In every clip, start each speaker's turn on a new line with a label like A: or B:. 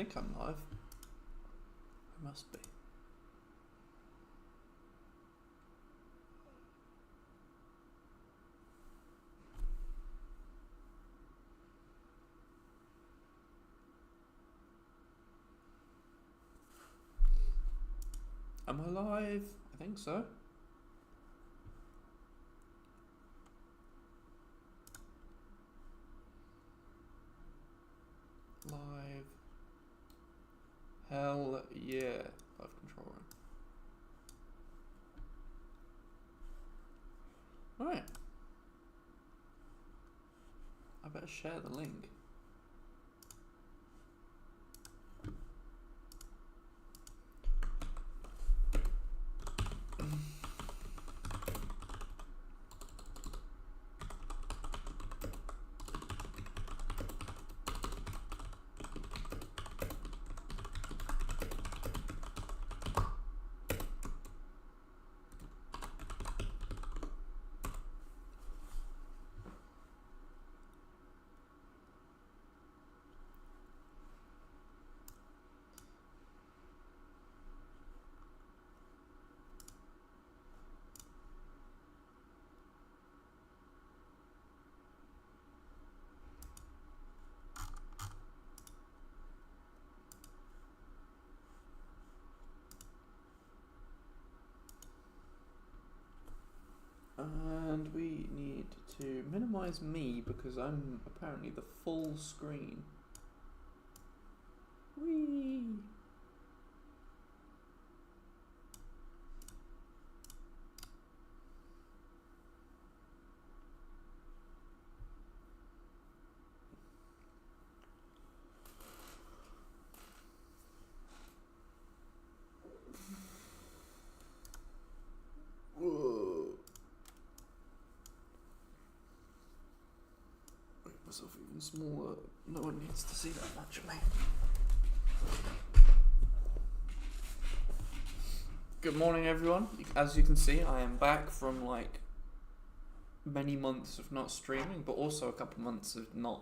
A: think I'm live. I must be. Am I live? I think so. Live. Hell yeah. Live control room. Alright. I better share the link. And we need to minimize me because I'm apparently the full screen. Whee! Whoa. Make myself even smaller. No one needs to see that much of me. Good morning, everyone. As you can see, I am back from like many months of not streaming, but also a couple months of not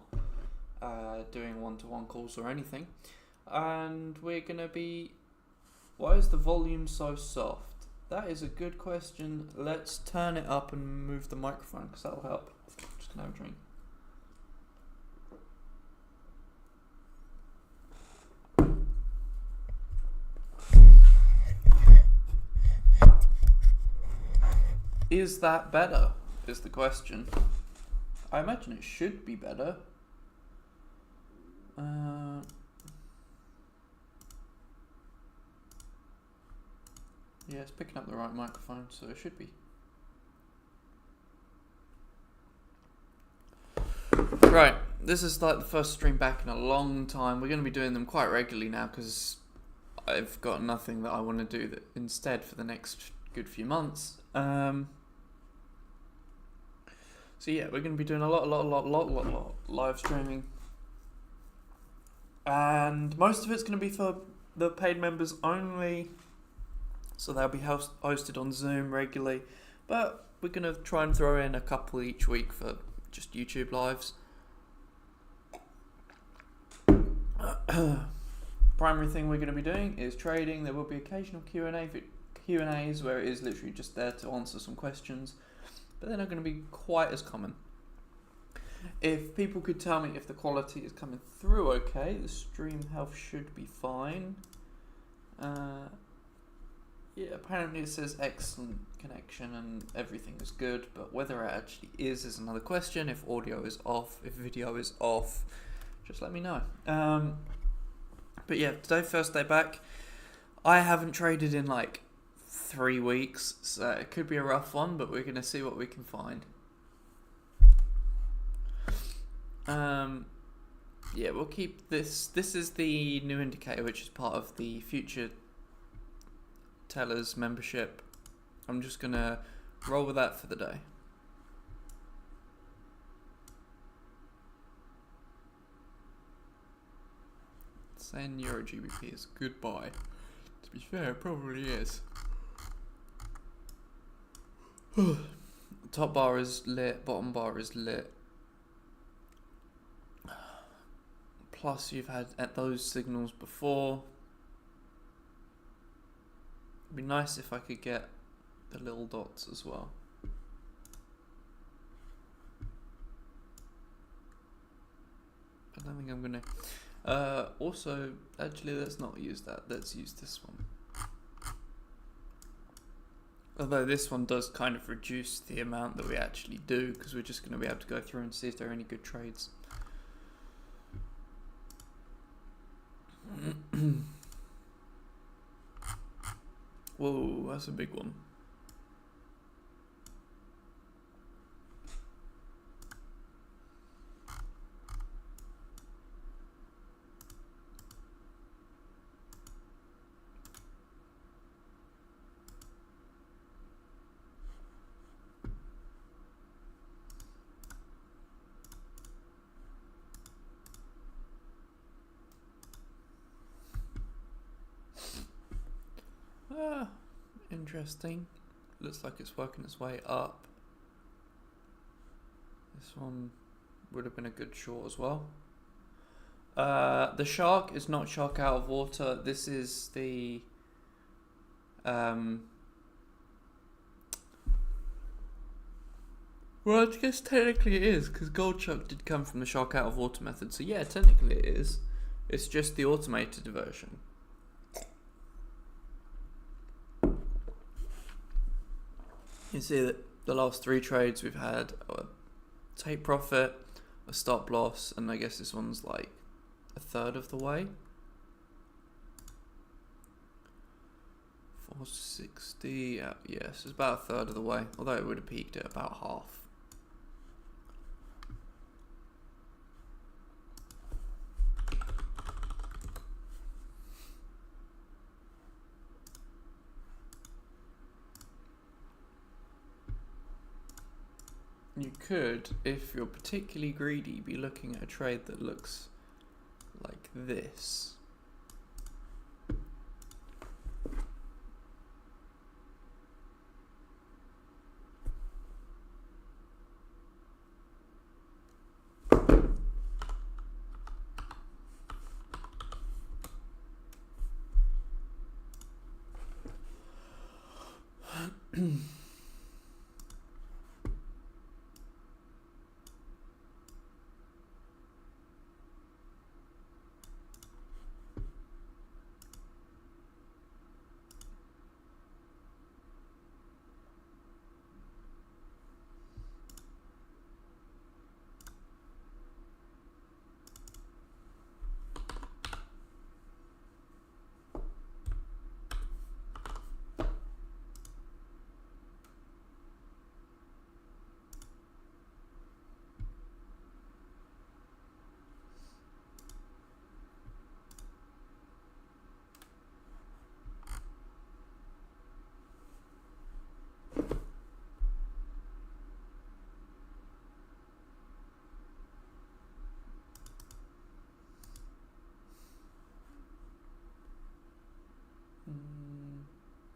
A: doing one-to-one calls or anything. And we're gonna be. Why is the volume so soft? That is a good question. Let's turn it up and move the microphone because that'll help. Just gonna have a drink. Is that better? Is the question. I imagine it should be better. Yeah, it's picking up the right microphone, so it should be. Right, this is like the first stream back in a long time. We're going to be doing them quite regularly now because I've got nothing that I want to do that instead for the next good few months. So yeah, we're going to be doing a lot live streaming. And most of it's going to be for the paid members only. So they'll be hosted on Zoom regularly. But we're going to try and throw in a couple each week for just YouTube lives. Primary thing we're going to be doing is trading. There will be occasional Q&As where it is literally just there to answer some questions. But they're not going to be quite as common. If people could tell me if the quality is coming through okay, the stream health should be fine. Yeah, apparently it says excellent connection and everything is good, but whether it actually is another question. If audio is off, if video is off, just let me know. But yeah, today, first day back. I haven't traded in like 3 weeks, so it could be a rough one, but we're going to see what we can find. Yeah, we'll keep this. This is the new indicator, which is part of the Future Tellers membership. I'm just going to roll with that for the day. Saying Euro GBP is goodbye. To be fair, it probably is. Top bar is lit, bottom bar is lit. plus you've had at those signals before. It'd be nice if I could get the little dots as well. I don't think I'm gonna. Also, actually, let's not use that. Let's use this one. Although this one does kind of reduce the amount that we actually do, because we're just going to be able to go through and see if there are any good trades. Whoa, that's a big one. Interesting. Looks like it's working its way up. This one would have been a good short as well. The shark is not shark out of water. This is the well, I guess technically it is, because gold shark did come from the shark out of water method. So yeah, technically it is. It's just the automated version. You see that the last 3 trades we've had a take profit, a stop loss, and I guess this one's like a third of the way. 460, yes, it's about a third of the way, although it would have peaked at about half. You could, if you're particularly greedy, be looking at a trade that looks like this.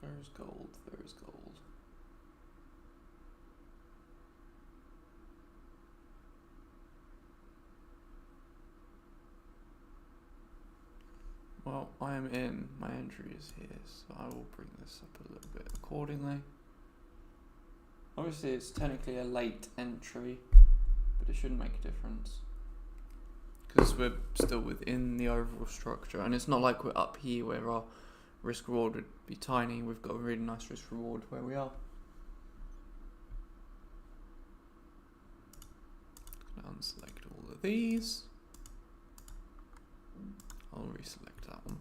A: There's gold, there's gold. Well, I am in, my entry is here, so I will bring this up a little bit accordingly. Obviously it's technically a late entry, but it shouldn't make a difference, because we're still within the overall structure, and it's not like we're up here where our risk reward would be tiny. We've got a really nice risk reward where we are. Unselect all of these. I'll reselect that one.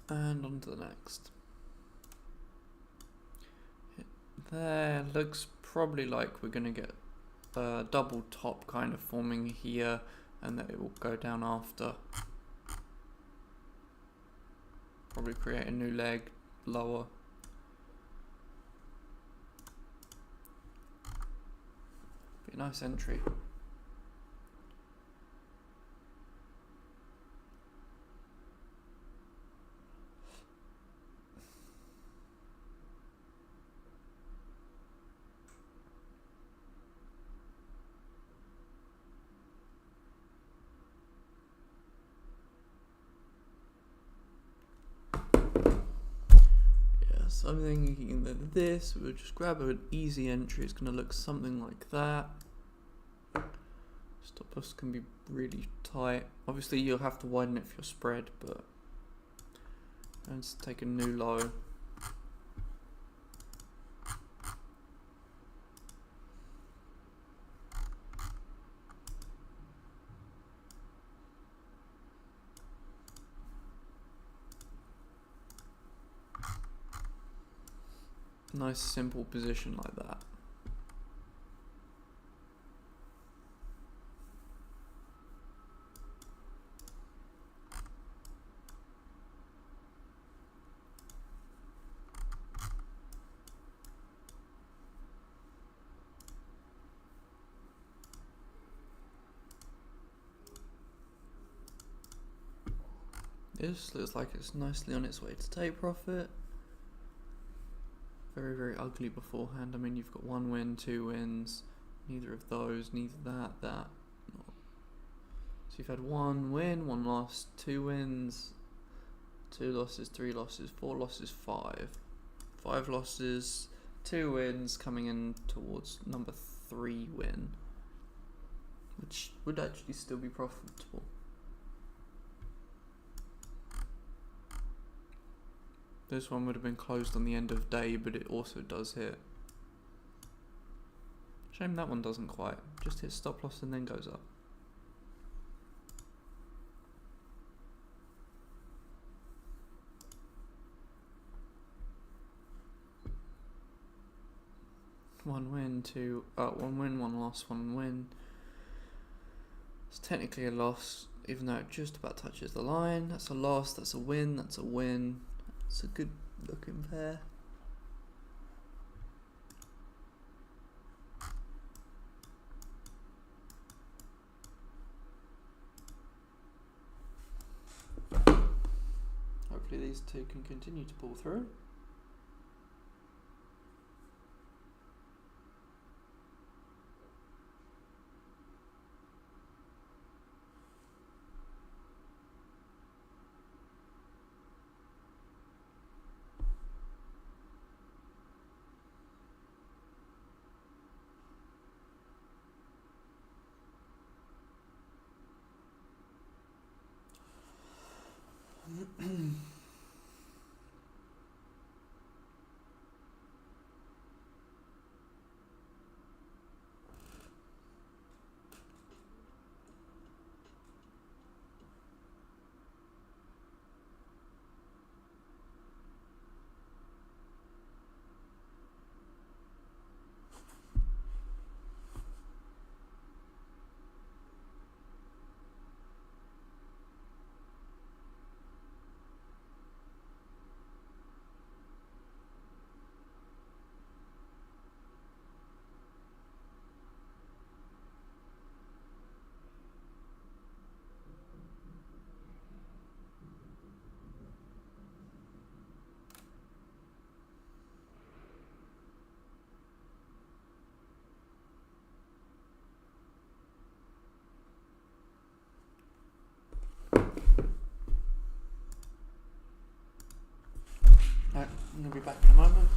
A: And on to the next. There, looks probably like we're going to get a double top kind of forming here, and that it will go down after. Probably create a new leg lower. Be a nice entry. something, you can do this, we'll just grab an easy entry, it's going to look something like that. Stop loss can be really tight. Obviously you'll have to widen it for your spread, but let's take a new low. Nice simple position like that. This looks like it's nicely on its way to take profit. Very, very ugly beforehand. I mean, you've got 1 win, 2 wins, neither of those, neither that. So you've had 1 win, 1 loss, 2 wins, 2 losses, 3 losses, 4 losses, 5. 5 losses, 2 wins, coming in towards number 3 win, which would actually still be profitable. This one would have been closed on the end of day, but it also does hit. Shame that one doesn't quite. Just hits stop loss and then goes up. One win, 1 win, 1 loss, 1 win. It's technically a loss, even though it just about touches the line. That's a loss, that's a win, that's a win. It's a good looking pair. Hopefully these two can continue to pull through. Right, I'm going to be back in a moment.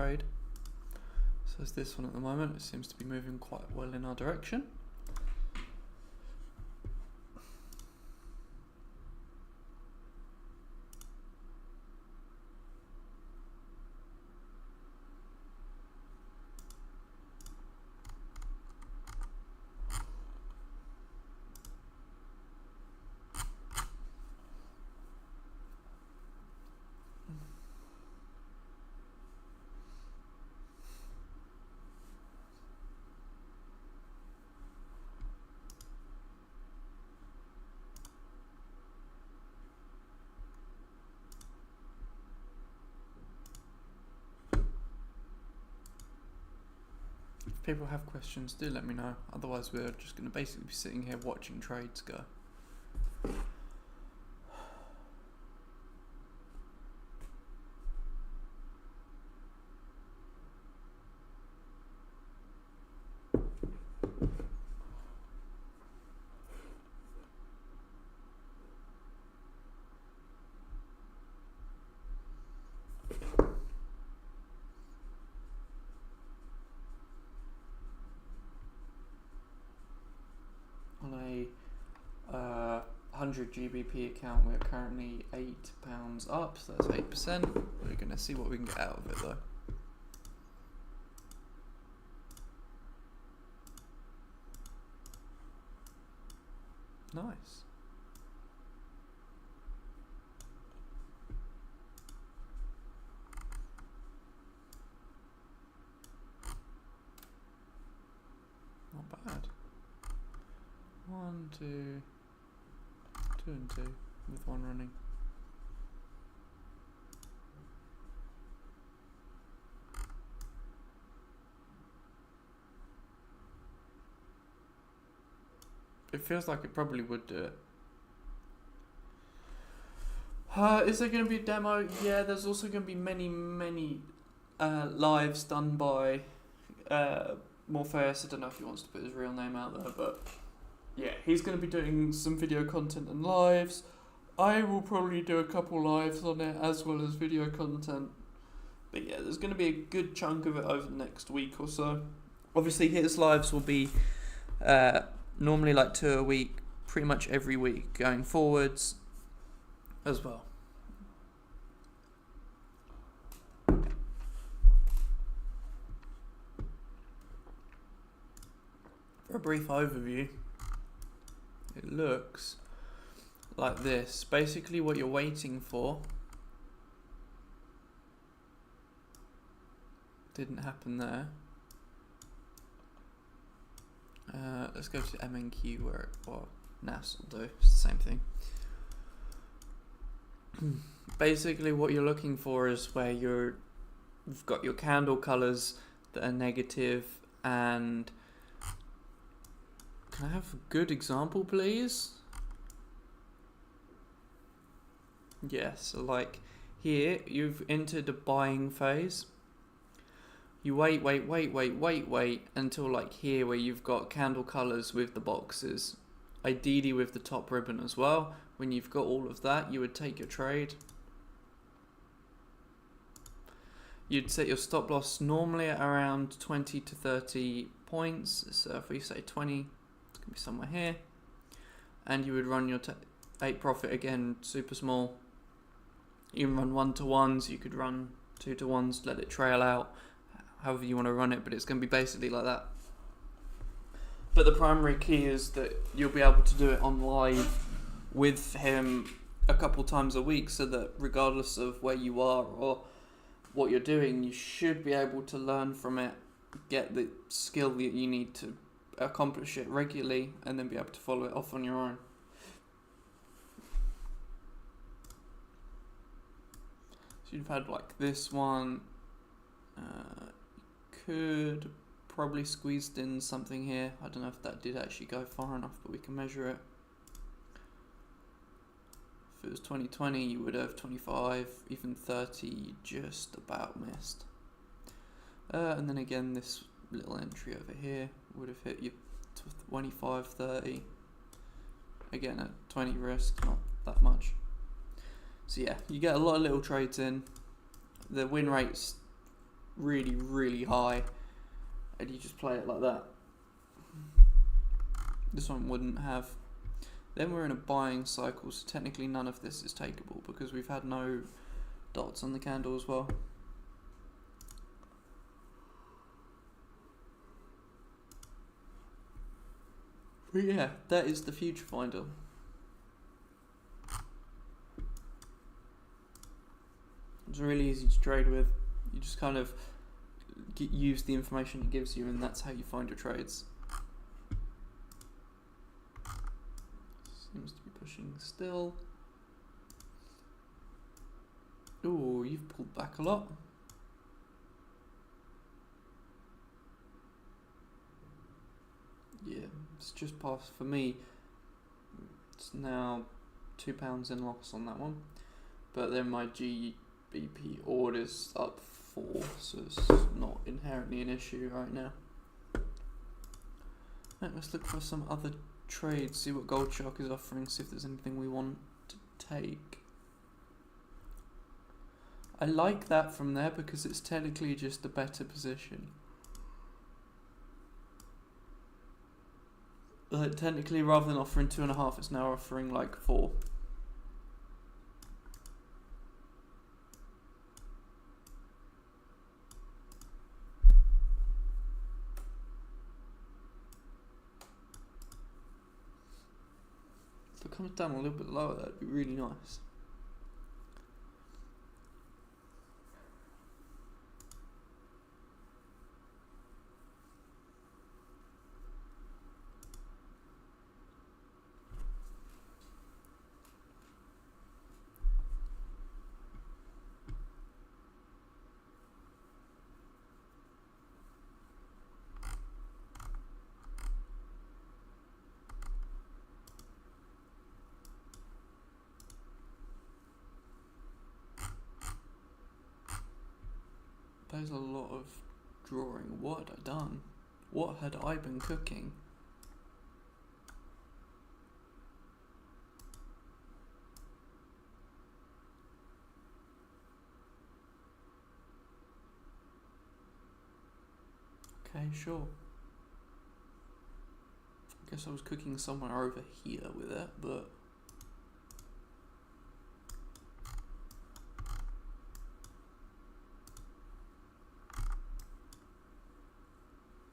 A: trade. So it's this one at the moment. It seems to be moving quite well in our direction. If people have questions, do let me know. Otherwise, we're just going to basically be sitting here watching trades go. On a 100 GBP account, we're currently £8 up, so that's 8%. We're going to see what we can get out of it though. Nice. Not bad. 1, 2, 2 and 2 with one running. It feels like it probably would do it. Is there going to be a demo? Yeah, there's also going to be many lives done by Morpheus. I don't know if he wants to put his real name out there, but yeah, he's going to be doing some video content and lives. I will probably do a couple lives on it as well as video content. But yeah, there's going to be a good chunk of it over the next week or so. Obviously, his lives will be normally like 2 a week, pretty much every week going forwards as well. For a brief overview, it looks like this. Basically what you're waiting for didn't happen there. Let's go to MNQ where NAS will do. It's the same thing. Basically what you're looking for is where you've got your candle colors that are negative, and can I have a good example please? Yes, so like here you've entered a buying phase. You wait until like here where you've got candle colors with the boxes, ideally with the top ribbon as well. When you've got all of that, you would take your trade. You'd set your stop loss normally at around 20 to 30 points. So if we say 20, it's going to be somewhere here. And you would run your 8 profit again, super small. You can run 1-to-1s, you could run 2-to-1s, let it trail out, however you want to run it, but it's going to be basically like that. But the primary key is that you'll be able to do it on live with him a couple times a week, so that regardless of where you are or what you're doing, you should be able to learn from it, get the skill that you need to accomplish it regularly, and then be able to follow it off on your own. So you've had like this one, could probably squeezed in something here. I don't know if that did actually go far enough, but we can measure it. If it was 2020, you would have 25, even 30, just about missed. And then again, this little entry over here would have hit you 25, 30. Again, at 20 risk, not that much. So yeah, you get a lot of little trades in. The win rate's really, really high, and you just play it like that. This one wouldn't have. Then we're in a buying cycle, so technically none of this is takeable because we've had no dots on the candle as well. But yeah, that is the Future Finder. It's really easy to trade with. You just kind of use the information it gives you, and that's how you find your trades. Seems to be pushing still. Ooh, you've pulled back a lot. Yeah, it's just past for me. It's now £2 in loss on that one. But then my GBP order's up 4, so it's not inherently an issue right now. Right, let's look for some other trades, see what Gold Shark is offering, see if there's anything we want to take. I like that from there because it's technically just a better position. Technically, rather than offering 2.5, it's now offering like 4. If it comes down a little bit lower, that'd be really nice. There's a lot of drawing. What had I done? What had I been cooking? Okay, sure. I guess I was cooking somewhere over here with it, but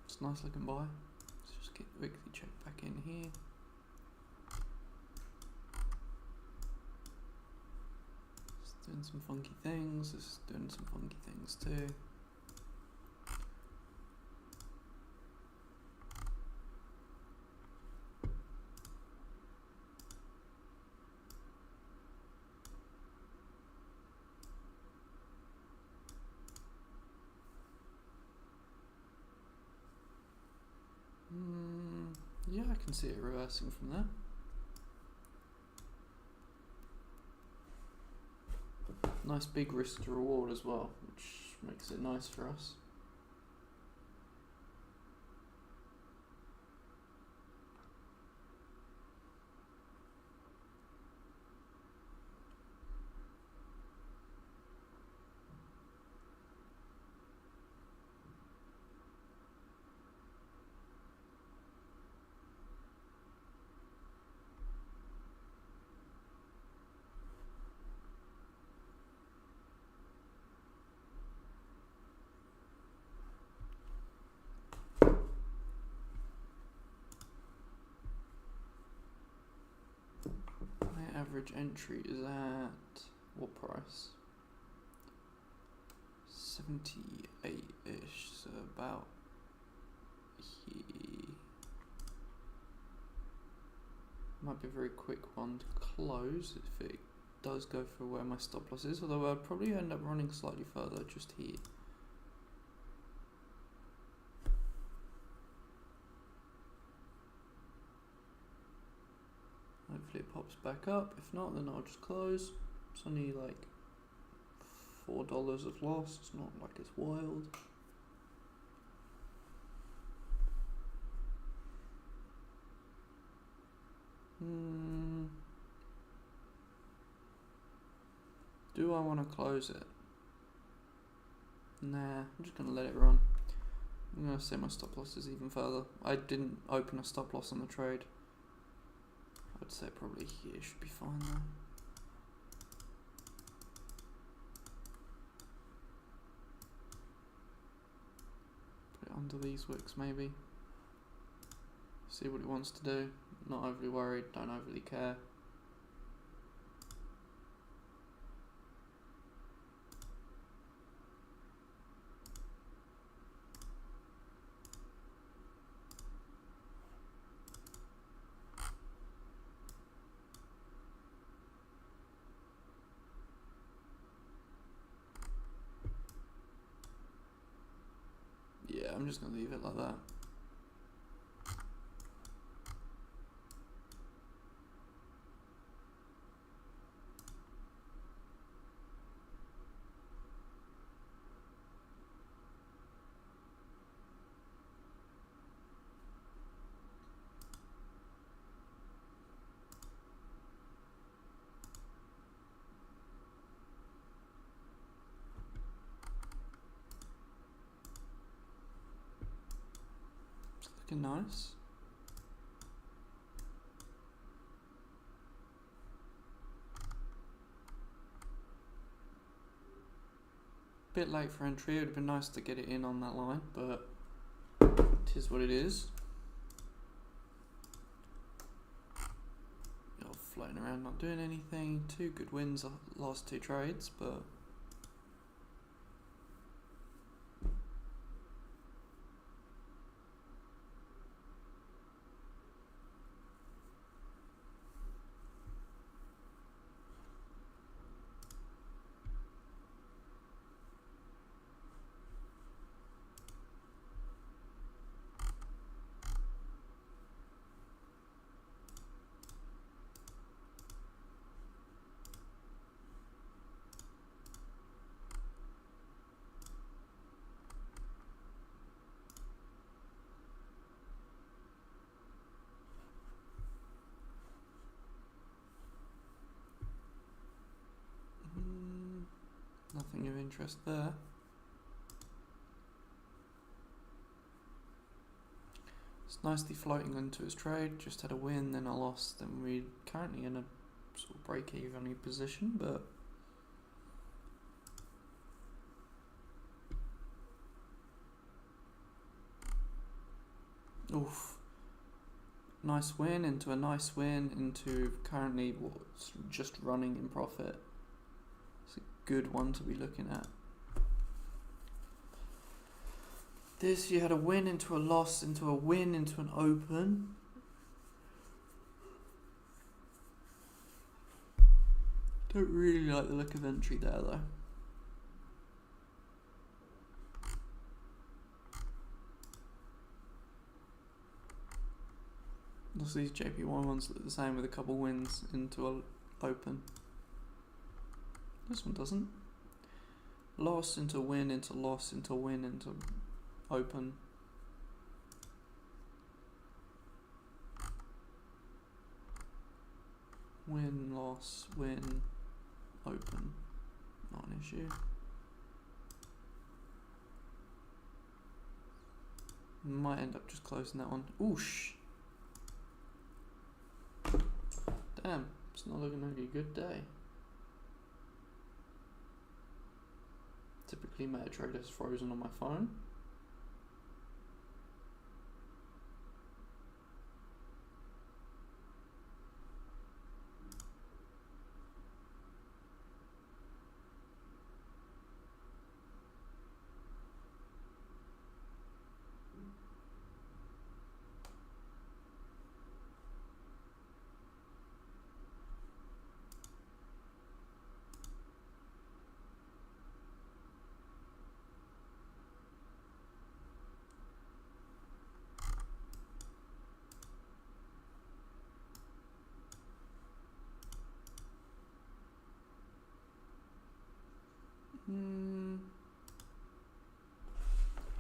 A: it's a nice looking buy. Let's just get the weekly check back in here. It's doing some funky things. It's doing some funky things too. Yeah, I can see it reversing from there. Nice big risk to reward as well, which makes it nice for us. Average entry is at what price? 78-ish, so about here. Might be a very quick one to close if it does go for where my stop loss is, although I'd probably end up running slightly further just here. Hopefully it pops back up. If not, then I'll just close. It's only like $4 of loss. It's not like it's wild. Do I want to close it? Nah, I'm just gonna let it run. I'm gonna set my stop losses even further. I didn't open a stop loss on the trade. I'd say probably here should be fine though. Put it under these wicks maybe. See what it wants to do. Not overly worried, don't overly care. Yeah, I'm just gonna leave it like that. It's looking nice. Bit late for entry, it would have been nice to get it in on that line, but it is what it is. You're floating around not doing anything. 2 good wins last 2 trades, but nothing of interest there. It's nicely floating into his trade, just had a win, then a loss, then we're currently in a sort of break-even position, but oof. Nice win into a nice win into currently what's just running in profit. It's a good one to be looking at. This, you had a win into a loss, into a win, into an open. Don't really like the look of entry there though. Also, these JP1 ones look the same with a couple wins into an open. This one doesn't. Loss into win, into loss, into win, into open. Win, loss, win, open. Not an issue. Might end up just closing that one. Oosh. Damn, it's not looking like a good day. Typically MetaTrader's frozen on my phone.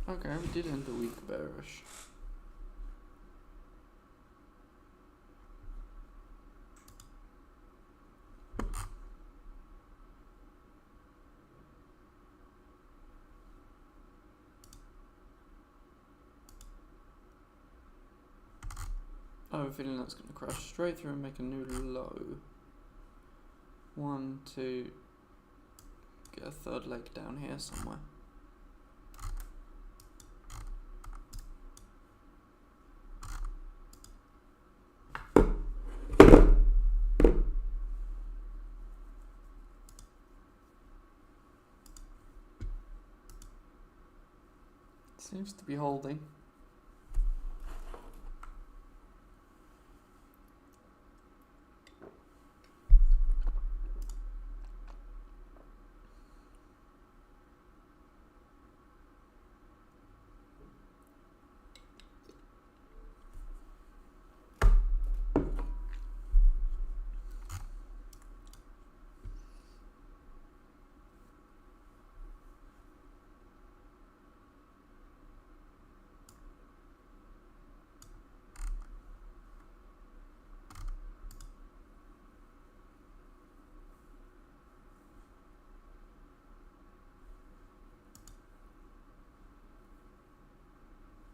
A: Okay, we did end the week bearish. have a feeling that's going to crash straight through and make a new low. 1, 2, get a third leg down here somewhere. Seems to be holding.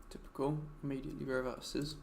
A: Typical, immediately reverses.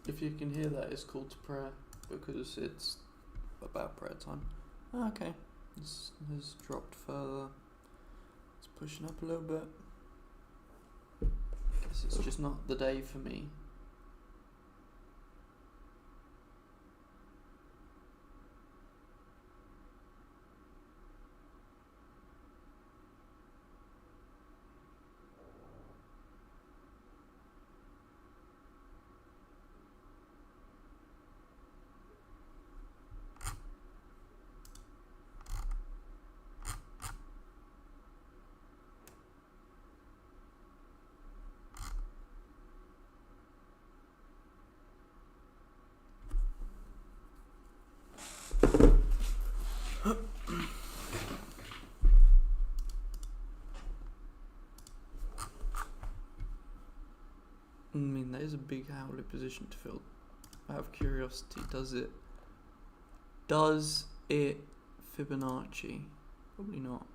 A: If you can hear that, it's called to prayer because it's about prayer time. Okay, this has dropped further. It's pushing up a little bit. Guess it's just not the day for me. I mean, that is a big howler position to fill. Out of curiosity, does it Fibonacci? Probably not.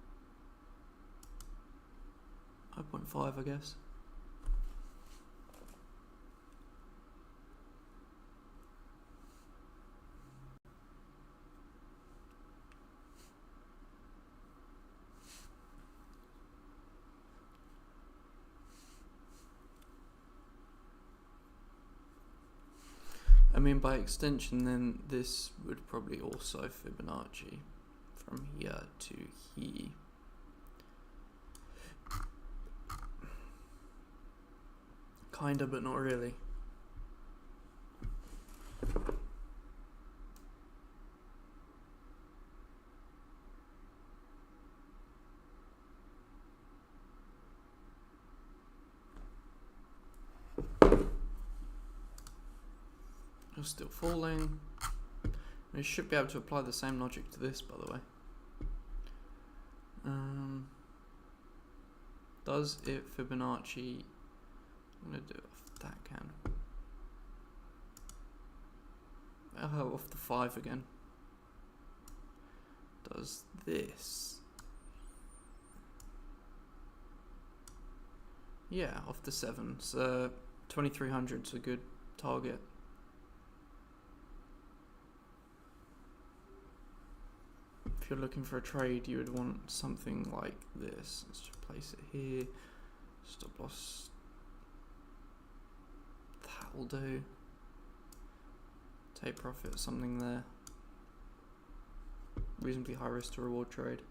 A: 5.5, I guess. mean, by extension, then this would probably also Fibonacci from here to here. Kinda, but not really. You're still falling. You should be able to apply the same logic to this, by the way. Does it Fibonacci? I'm going to do it off that can. Oh, off the 5 again. Does this? Yeah, off the 7. So 2300's a good target. If you're looking for a trade, you would want something like this. Let's just place it here. Stop loss. That will do. Take profit, something there. Reasonably high risk to reward trade.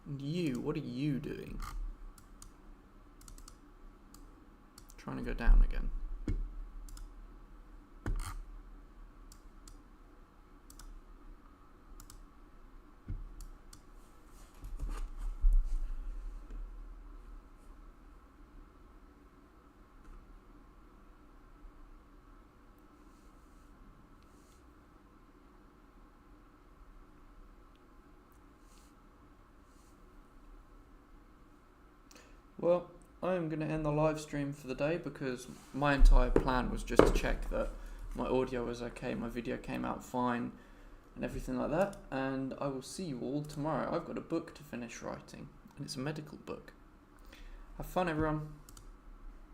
A: And you, what are you doing? Trying to go down again. Well, I am going to end the live stream for the day because my entire plan was just to check that my audio was okay, my video came out fine and everything like that, and I will see you all tomorrow. I've got a book to finish writing and it's a medical book. Have fun, everyone.